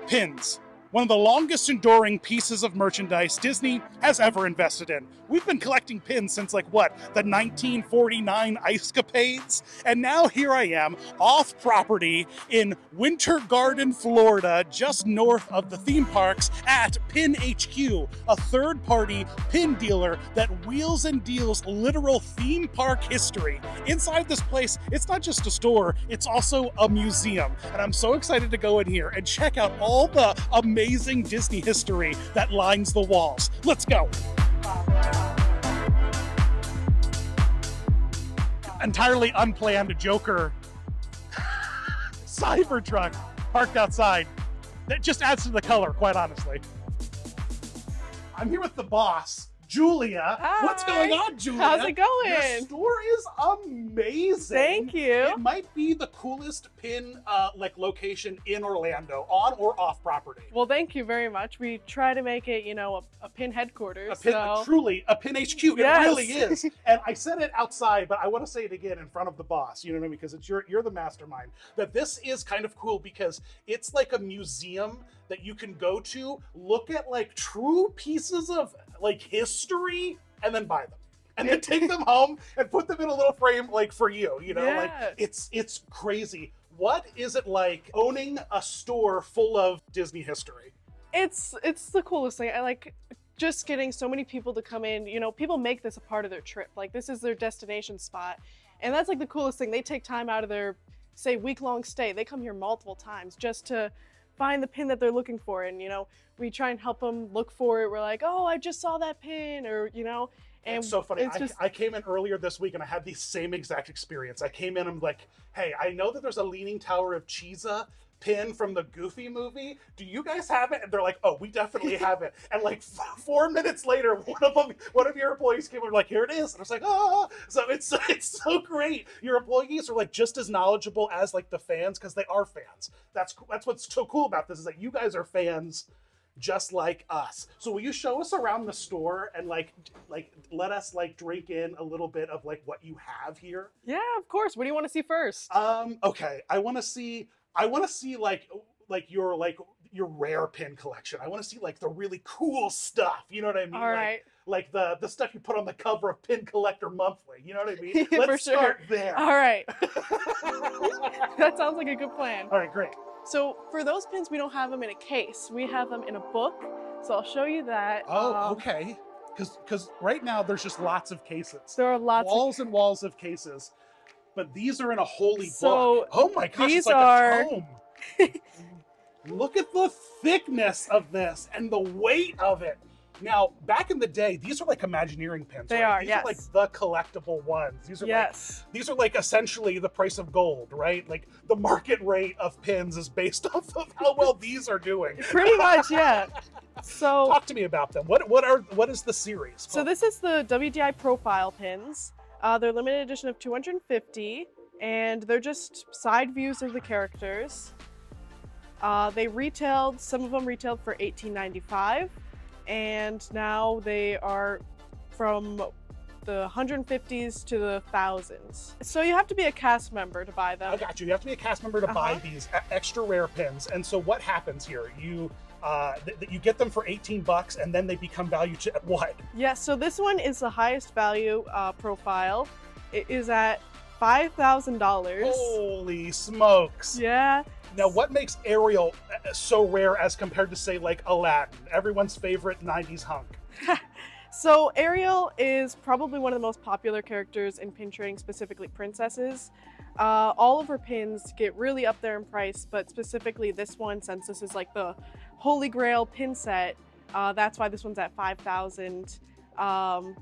Pins. One of the longest enduring pieces of merchandise Disney has ever invested in. We've been collecting pins since the 1949 Ice Capades, and now here I am off property in Winter Garden, Florida, just north of the theme parks at Pin HQ, a third-party pin dealer that wheels and deals literal theme park history. Inside this place, it's not just a store, it's also a museum, and I'm so excited to go in here and check out all the amazing Disney history that lines the walls. Let's go. Entirely unplanned Joker Cybertruck parked outside. That just adds to the color, quite honestly. I'm here with the boss, Julia. Hi. What's going on, Julia? How's it going? Your store is amazing. Thank you. It might be the coolest pin location in Orlando, on or off property. Well, thank you very much. We try to make it, a pin headquarters. Truly, a pin HQ. It Yes. really is. And I said it outside, but I want to say it again in front of the boss. You know what I mean? Because you're the mastermind. That this is kind of cool because it's like a museum that you can go to, look at true pieces of history, and then buy them. And then take them home and put them in a little frame for you. Yes. It's crazy. What is it like owning a store full of Disney history? It's the coolest thing. I like just getting so many people to come in. People make this a part of their trip. This is their destination spot. And that's the coolest thing. They take time out of their, say, week-long stay. They come here multiple times just to find the pin that they're looking for. And, we try and help them look for it. We're like, oh, I just saw that pin, or, And it's so funny. It's I came in earlier this week and I had the same exact experience. I came in and I'm like, hey, I know that there's a Leaning Tower of Cheesa pin from the Goofy movie. Do you guys have it? And they're like, oh, we definitely have it. And 4 minutes later, one of your employees came over like, here it is. And I was like, oh, so it's so great. Your employees are just as knowledgeable as the fans, because they are fans. That's what's so cool about this, is that you guys are fans just like us. So will you show us around the store and let us drink in a little bit of what you have here? Yeah, of course. What do you want to see first? Okay. I want to see your rare pin collection. I want to see the really cool stuff. You know what I mean? All right. The stuff you put on the cover of Pin Collector Monthly. You know what I mean? For Let's sure. start there. All right. That sounds like a good plan. All right, great. So for those pins, we don't have them in a case. We have them in a book. So I'll show you that. Oh, okay. Because right now there's just lots of cases. There are lots walls and walls of cases, but these are in a holy So book. Oh my gosh, these it's are... a tome. Look at the thickness of this and the weight of it. Now, back in the day, these are Imagineering pins. They right? are, These yes. are the collectible ones. These are these are essentially the price of gold, right? The market rate of pins is based off of how well these are doing. Pretty much, yeah. So talk to me about them. What is the series called? So this is the WDI profile pins. They're limited edition of 250, and they're just side views of the characters. Some of them retailed for $18.95. And now they are from the 150s to the thousands. So you have to be a cast member to buy them. I got you. You have to be a cast member to buy these extra rare pins. And so what happens here? You get them for $18 and then they become value to what? Yeah, so this one is the highest value profile. It is at $5,000. Holy smokes. Yeah. Now, what makes Ariel so rare as compared to, say, Aladdin, everyone's favorite 90s hunk? So Ariel is probably one of the most popular characters in pin trading, specifically princesses. All of her pins get really up there in price, but specifically this one, since this is the Holy Grail pin set, that's why this one's at $5,000.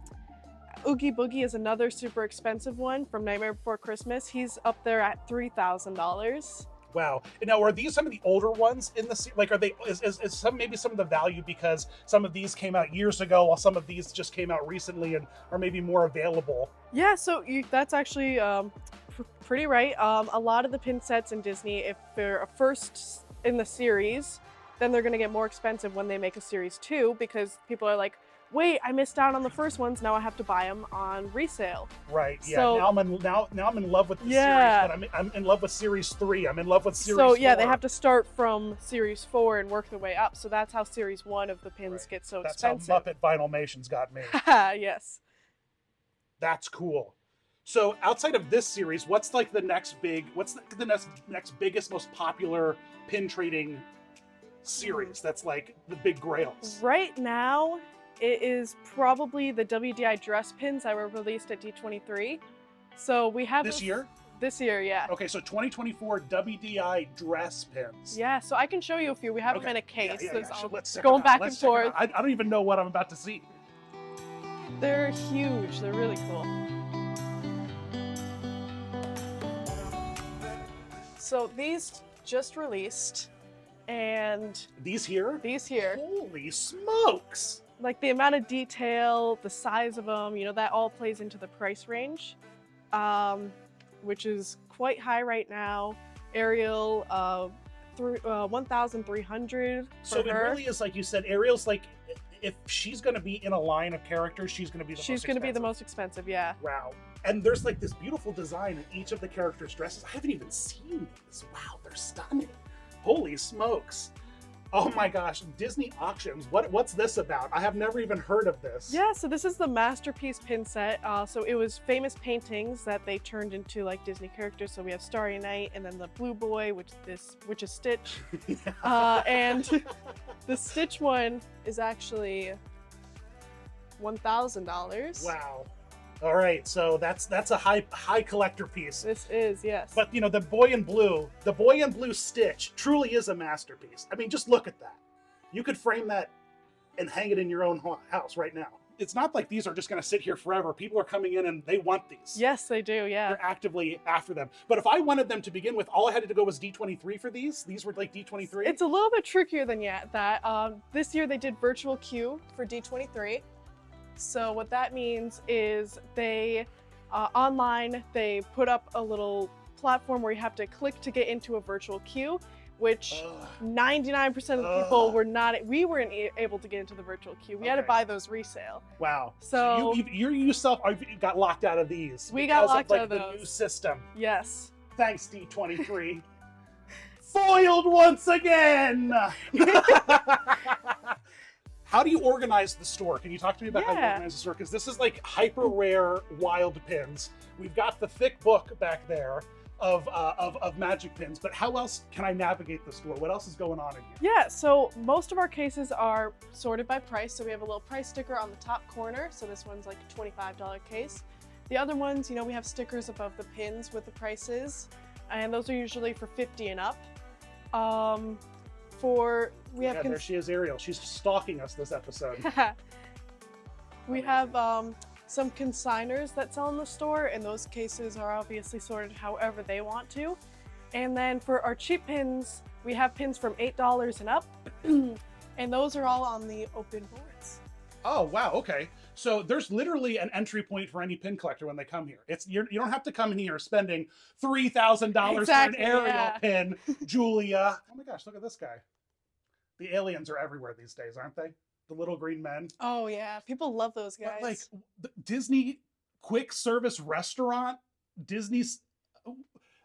Oogie Boogie is another super expensive one from Nightmare Before Christmas. He's up there at $3,000. Wow. And now, are these some of the older ones in the are they? Is maybe some of the value because some of these came out years ago, while some of these just came out recently and are maybe more available? Yeah. So that's actually pretty right. A lot of the pin sets in Disney, if they're a first in the series, then they're going to get more expensive when they make a series 2, because people are like, wait, I missed out on the first ones. Now I have to buy them on resale. Right. Yeah. So- now I'm in love with the Yeah. series, but I'm in love with series 3. I'm in love with series. So yeah, 4. they have to start from series 4 and work their way up. So that's how series 1 of the pins Right. get so That's expensive. how Muppet Vinylmations got made. Yes. That's cool. So outside of this series, what's like the next big? What's the next biggest, most popular pin trading series? That's like the big grails. Right now, it is probably the WDI dress pins that were released at D23. So we have This year? This year, yeah. Okay, so 2024 WDI dress pins. Yeah, so I can show you a few. We have Okay. them in a case. Yeah, There's So all let's check going it out. back Let's and check it forth. out. I don't even know what I'm about to see. They're huge. They're really cool. So these just released, and These here? these here, Holy smokes! like the amount of detail, the size of them, you know, that all plays into the price range, which is quite high right now. Ariel, 1,300 So for it her. really is like you said. Ariel's like, if she's going to be in a line of characters, she's going to be the She's most going to be the expensive. most expensive, yeah. Wow. And there's like this beautiful design in each of the characters' dresses. I haven't even seen these. Wow, they're stunning. Holy smokes. Oh my gosh, Disney auctions. What's this about? I have never even heard of this. Yeah, so this is the Masterpiece pin set. So it was famous paintings that they turned into like Disney characters. So we have Starry Night, and then the Blue Boy, which is Stitch. And the Stitch one is actually $1,000. Wow. All right, so that's a high collector piece. This is, yes. But you know, the boy in blue Stitch truly is a masterpiece. I mean, just look at that. You could frame that and hang it in your own house right now. It's not like these are just going to sit here forever. People are coming in and they want these. Yes, they do, yeah. They're actively after them. But if I wanted them to begin with, all I had to go was D23 for these. These were like D23. It's a little bit trickier than that. This year they did virtual queue for D23. So what that means is they, online, they put up a little platform where you have to click to get into a virtual queue, which 99% of the people we weren't able to get into the virtual queue. We had to Okay. buy those resale. Wow. So you yourself got locked out of these. We got because locked of, out of the those. new system. Yes. Thanks, D23. Foiled once again! How do you organize the store? Can you talk to me about how you Yeah. organize the store? Because this is like hyper rare wild pins. We've got the thick book back there of magic pins, but how else can I navigate the store? What else is going on in here? Yeah, so most of our cases are sorted by price. So we have a little price sticker on the top corner. So this one's like a $25 case. The other ones, you know, we have stickers above the pins with the prices, and those are usually for 50 and up. There she is, Ariel. She's stalking us this episode. We have some consigners that sell in the store, and those cases are obviously sorted however they want to. And then for our cheap pins, we have pins from $8 and up, and those are all on the open boards. Oh, wow. Okay. So there's literally an entry point for any pin collector when they come here. You don't have to come in here spending $3,000 Exactly, for an Ariel yeah. pin, Julia. Oh my gosh, look at this guy. The aliens are everywhere these days, aren't they? The little green men. Oh yeah, people love those guys. But like the Disney quick service restaurant, Disney's.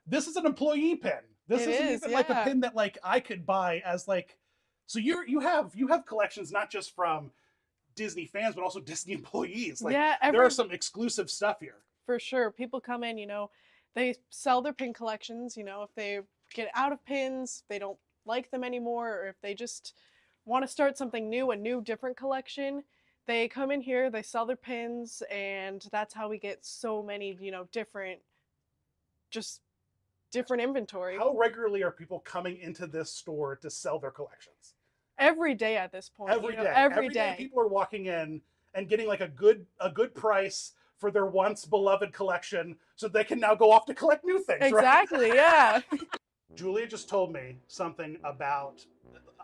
This is an employee pin. This It isn't is, even like a yeah. pin that like I could buy as like. So you have collections not just from Disney fans but also Disney employees. Like yeah, there are some exclusive stuff here. for sure. People come in, you know, they sell their pin collections, you know, if they get out of pins, they don't like them anymore, or if they just want to start something new, a new different collection, they come in here, they sell their pins, and that's how we get so many, you know, different inventory. How regularly are people coming into this store to sell their collections? Every day at this point. Every you know, day. Every day. People are walking in and getting like a good price for their once beloved collection, so they can now go off to collect new things. Right? Exactly, yeah. Julia just told me something about.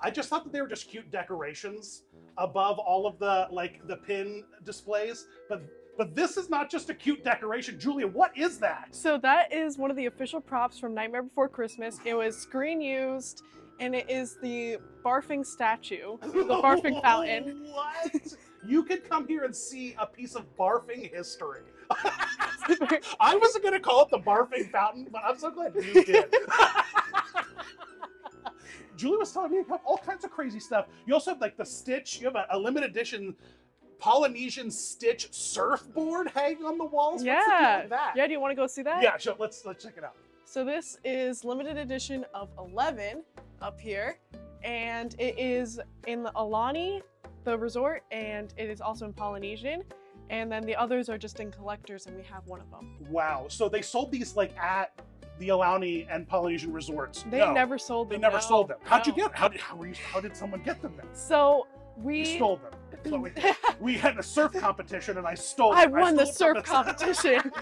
I just thought that they were just cute decorations above all of the the pin displays, but this is not just a cute decoration. Julia, what is that? So that is one of the official props from Nightmare Before Christmas. It was screen used, and it is the barfing statue, the barfing fountain. What? You could come here and see a piece of barfing history. I wasn't going to call it the barfing fountain, but I'm so glad you did. Julie was telling me about all kinds of crazy stuff. You also have like the Stitch. You have a limited edition Polynesian Stitch surfboard hanging on the walls. Yeah. What's the deal with that? Yeah, do you want to go see that? Yeah, sure. Let's check it out. So this is limited edition of 11 up here, and it is in the Aulani, the resort, and it is also in Polynesian. And then the others are just in collectors, and we have one of them. Wow. So they sold these like at the Aulani and Polynesian resorts. They never sold them. They never no, sold them. How'd you no. get? How did someone get them then? So We stole them. So we had a surf competition, and I stole them. I won the stole surf them. competition.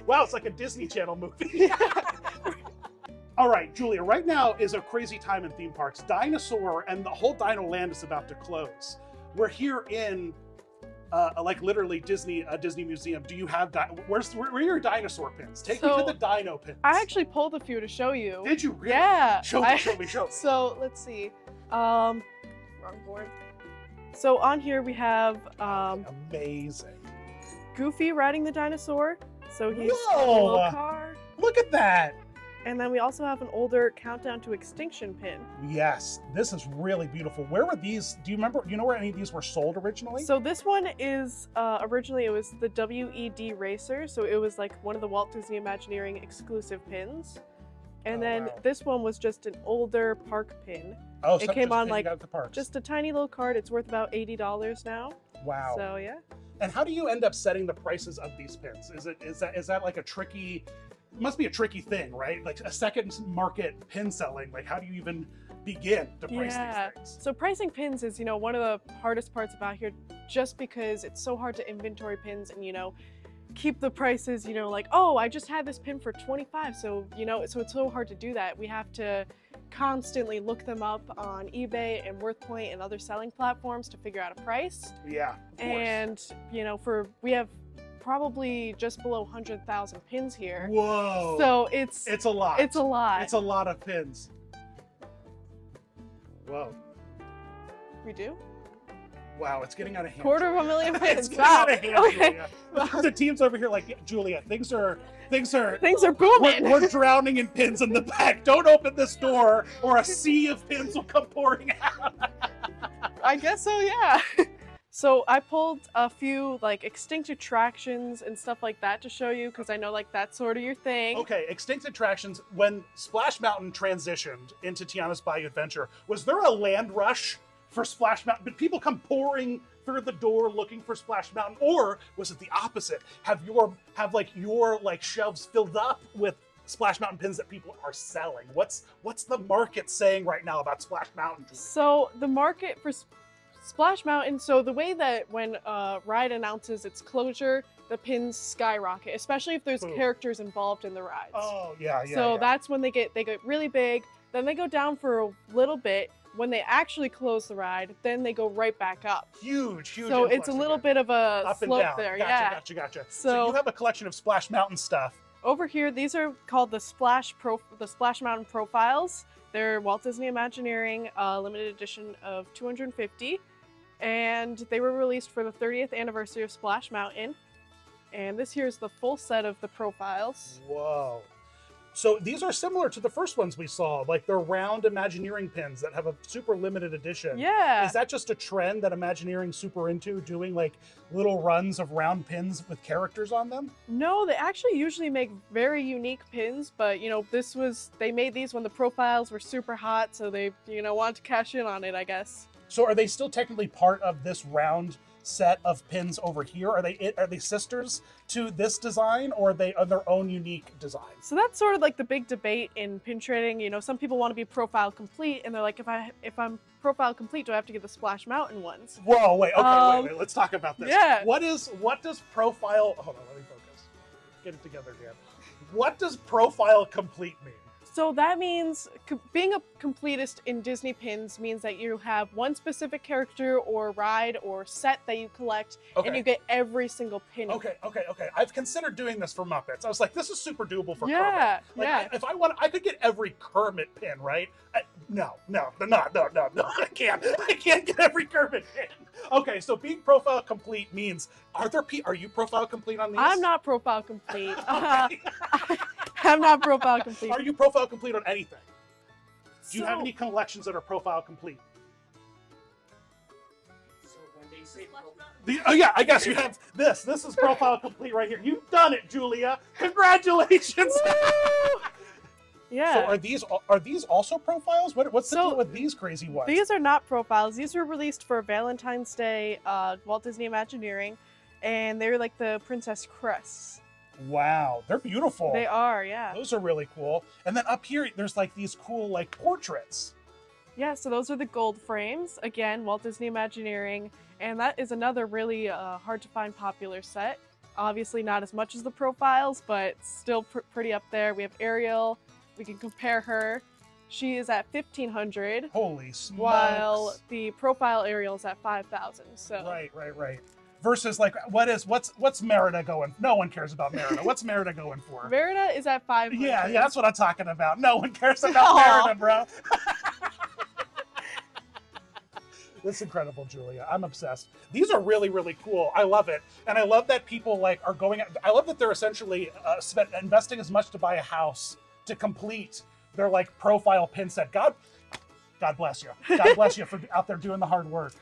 Wow, it's like a Disney Channel movie. All right, Julia, right now is a crazy time in theme parks. Dinosaur and the whole Dino Land is about to close. We're here in, like literally Disney Museum. Do you have, where are your dinosaur pins? Take me to the dino pins. I actually pulled a few to show you. Did you really? Yeah. Show me. So let's see. Wrong board. So on here we have amazing. Goofy riding the dinosaur. So he's Whoa! on a little car. Look at that. And then we also have an older Countdown to Extinction pin. Yes, this is really beautiful. Where were these? Do you remember? You know where any of these were sold originally? So this one is originally it was the WED Racer. So it was like one of the Walt Disney Imagineering exclusive pins. And then wow. this one was just an older park pin. Oh, it came on like at the parks. just a tiny little card. It's worth about $80 now. Wow. So yeah. And how do you end up setting the prices of these pins? Is that like a tricky? It must be a tricky thing, right? Like a second market pin selling. Like how do you even begin to price these things? So pricing pins is, one of the hardest parts about here, just because it's so hard to inventory pins and, keep the prices, like, oh, I just had this pin for 25. So, so it's so hard to do that. We have to constantly look them up on eBay and WorthPoint and other selling platforms to figure out a price. Yeah, of course. And, we have probably just below 100,000 pins here. Whoa. So it's a lot. It's a lot. It's a lot of pins. Whoa. We do? Wow, it's getting out of hand. 250,000 pins. It's getting out of hand. Okay. Julia. The team's over here like, Julia, things are booming. We're drowning in pins in the back. Don't open this door or a sea of pins will come pouring out. I guess so, yeah. So I pulled a few like extinct attractions and stuff like that to show you because I know like that's sort of your thing. Okay, extinct attractions. When Splash Mountain transitioned into Tiana's Bayou Adventure, was there a land rush for Splash Mountain? Did people come pouring through the door looking for Splash Mountain, or was it the opposite? Have your shelves filled up with Splash Mountain pins that people are selling? What's the market saying right now about Splash Mountain? So the market for Splash Mountain, so the way that when a ride announces its closure, the pins skyrocket, especially if there's characters involved in the rides. Oh, yeah. So that's when they get really big, then they go down for a little bit. When they actually close the ride, then they go right back up. Huge. So it's a little bit of a up slope and down. there, Gotcha. So you have a collection of Splash Mountain stuff. Over here, these are called the Splash Mountain Profiles. They're Walt Disney Imagineering limited edition of 250, and they were released for the 30th anniversary of Splash Mountain. And this here is the full set of the profiles. Whoa. So these are similar to the first ones we saw, like they're round Imagineering pins that have a super limited edition. Yeah. Is that just a trend that Imagineering's super into, doing like little runs of round pins with characters on them? No, they actually usually make very unique pins, but they made these when the profiles were super hot, so they, wanted to cash in on it, I guess. So are they still technically part of this round set of pins over here? Are they sisters to this design, or are they their own unique designs? So that's sort of like the big debate in pin trading. Some people want to be profile complete, and they're like, if I'm profile complete, do I have to get the Splash Mountain ones? Whoa, wait, okay, wait, let's talk about this. Yeah. What does profile? Hold on, let me focus. Get it together, Dan. What does profile complete mean? So that means being a completist in Disney pins means that you have one specific character or ride or set that you collect, and you get every single pin. Okay. I've considered doing this for Muppets. I was like, this is super doable for yeah, Kermit. Like, yeah. If I want, I could get every Kermit pin, right? No, I can't get every Kermit pin. Okay, so being profile complete means, are you profile complete on these? I'm not profile complete. Okay. I'm not profile complete. Are you profile complete on anything? Do you have any collections that are profile complete? So when they say Oh yeah, I guess you have this. This is profile complete right here. You've done it, Julia. Congratulations. Yeah. So are these also profiles? What's the deal with these crazy ones? These are not profiles. These were released for Valentine's Day, Walt Disney Imagineering, and they're like the Princess Crests. Wow, they're beautiful. They are, yeah. Those are really cool. And then up here, there's like these cool like portraits. Yeah, so those are the gold frames. Again, Walt Disney Imagineering, and that is another really hard to find popular set. Obviously not as much as the profiles, but still pretty up there. We have Ariel. We can compare her. She is at 1,500. Holy smokes. While the profile Ariel is at 5,000. So Right. Versus like what's Merida going? No one cares about Merida. What's Merida going for? Merida is at 500. Yeah, that's what I'm talking about. No one cares about Merida, bro. This is incredible, Julia. I'm obsessed. These are really, really cool. I love it. And I love that people like are going, I love that they're essentially investing as much to buy a house to complete their like profile pin set. God bless you. God bless you for out there doing the hard work.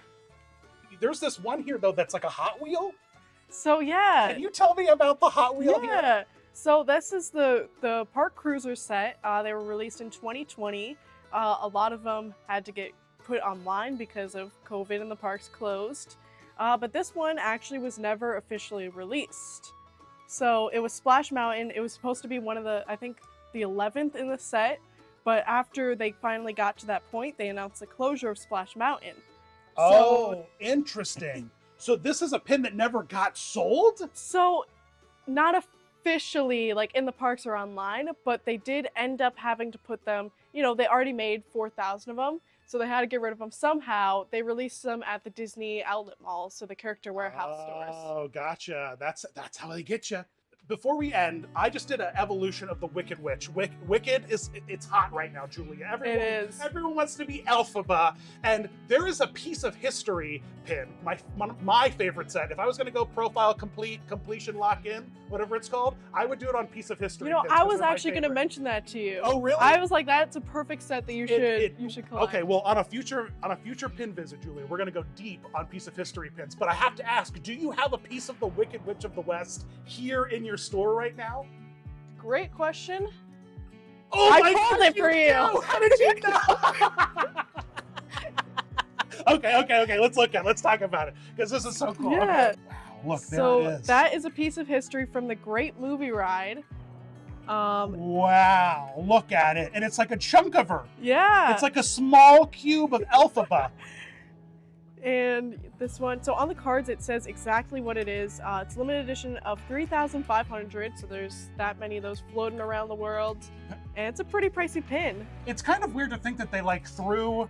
There's this one here though that's like a Hot Wheel. So yeah. Can you tell me about the Hot Wheel here? Yeah. So this is the Park Cruiser set. They were released in 2020. A lot of them had to get put online because of COVID and the parks closed. But this one actually was never officially released. So it was Splash Mountain. It was supposed to be one of I think the 11th in the set. But after they finally got to that point, they announced the closure of Splash Mountain. Oh, interesting. So this is a pin that never got sold? So not officially like in the parks or online, but they did end up having to put them, they already made 4,000 of them. So they had to get rid of them somehow. They released them at the Disney outlet malls, so the Character Warehouse stores. Oh, gotcha. That's how they get you. Before we end, I just did an evolution of the Wicked Witch. Wicked it's hot right now, Julia. Everyone wants to be Elphaba, and there is a piece of history pin. My favorite set. If I was going to go profile completion lock in, whatever it's called, I would do it on piece of history. Pins, I was actually going to mention that to you. Oh, really? I was like, that's a perfect set that you should collect. Okay, well, on a future pin visit, Julia, we're going to go deep on piece of history pins. But I have to ask, do you have a piece of the Wicked Witch of the West here in your store right now? Great question. Oh, I pulled it for you. How did you know? Okay. Let's talk about it because this is so cool. Yeah. Okay. Wow. Look, there it is. So that is a piece of history from the Great Movie Ride. Wow. Look at it, and it's like a chunk of her. Yeah. It's like a small cube of Elphaba. And this one, so on the cards it says exactly what it is. It's a limited edition of 3,500, so there's that many of those floating around the world. And it's a pretty pricey pin. It's kind of weird to think that they like threw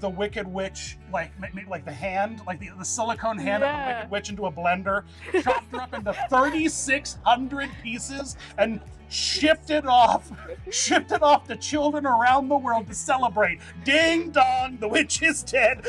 the Wicked Witch, like the hand, like the silicone hand of the Wicked Witch into a blender, chopped her up into 3,600 pieces, and shipped it off to children around the world to celebrate. Ding dong, the witch is dead.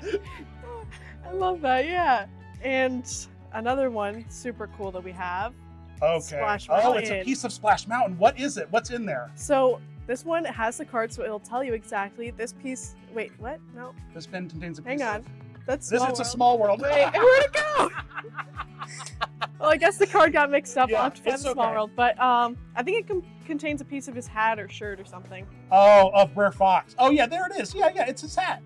I love that, yeah. And another one, super cool that we have. Okay. Splash Mountain. Oh, it's a piece of Splash Mountain. What is it? What's in there? So this one has the card, so it'll tell you exactly. This piece. Wait, what? No. This pin contains a piece. Hang on. Of... That's this. It's a small world. Wait, where'd it go? Well, I guess the card got mixed up. Yeah, I'll have to find the small world. But I think it contains a piece of his hat or shirt or something. Oh, of Brer Fox. Oh yeah, there it is. Yeah, it's his hat.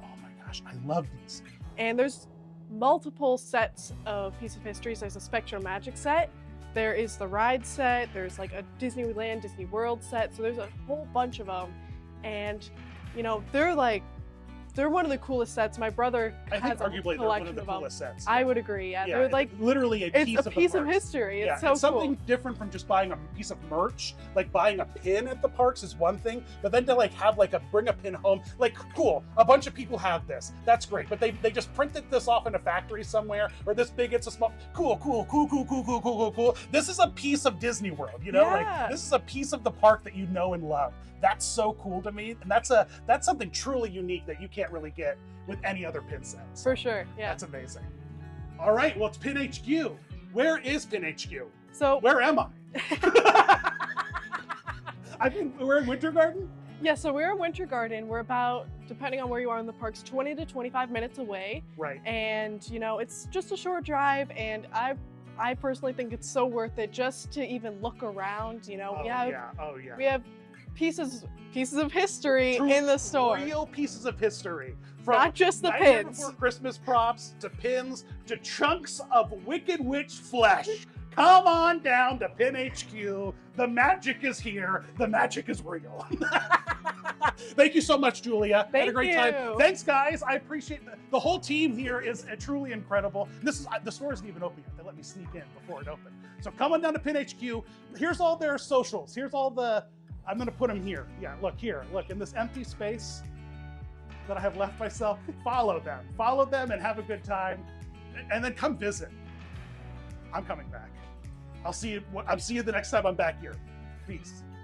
Oh my gosh, I love these. And there's multiple sets of Piece of Histories. There's a Spectrum Magic set. There is the ride set. There's like a Disneyland, Disney World set. So there's a whole bunch of them. And, they're like they're one of the coolest sets. My brother I think has a arguably they're one collection of the of them. coolest sets. I would agree. Yeah, Yeah, they're like literally a piece it's a of piece the of parks. history. Yeah, It's so it's something cool. different from just buying a piece of merch. Like buying a pin at the parks is one thing, but then to like have like bring a pin home, like cool. A bunch of people have this. That's great, but they just printed this off in a factory somewhere, or this big. It's a small. Cool. This is a piece of Disney World. You know, Yeah. like this is a piece of the park that you know and love. That's so cool to me, and that's something truly unique that you can't really get with any other pin set. So For sure. Yeah. that's amazing. All right, well, it's Pin HQ. Where is Pin HQ? So Where am I? We're in Winter Garden? yeah, so we're in Winter Garden. We're about, depending on where you are in the parks, 20 to 25 minutes away. Right. And you know, it's just a short drive, and I personally think it's so worth it just to even look around. You know, Oh, yeah. we have pieces of history True, in the store. Real pieces of history. From Not just the Nightmare pins. Before Christmas props to pins to chunks of Wicked Witch flesh. Come on down to Pin HQ. The magic is here. The magic is real. Thank you so much, Julia. Had a great time. you. Thanks, guys. I appreciate the whole team here is truly incredible. The store isn't even open yet. They let me sneak in before it opened. So come on down to Pin HQ. Here's all their socials. Here's all the. I'm gonna put them here. Yeah, look here. Look in this empty space that I have left myself. Follow them, and have a good time, and then come visit. I'm coming back. I'll see you the next time I'm back here. Peace.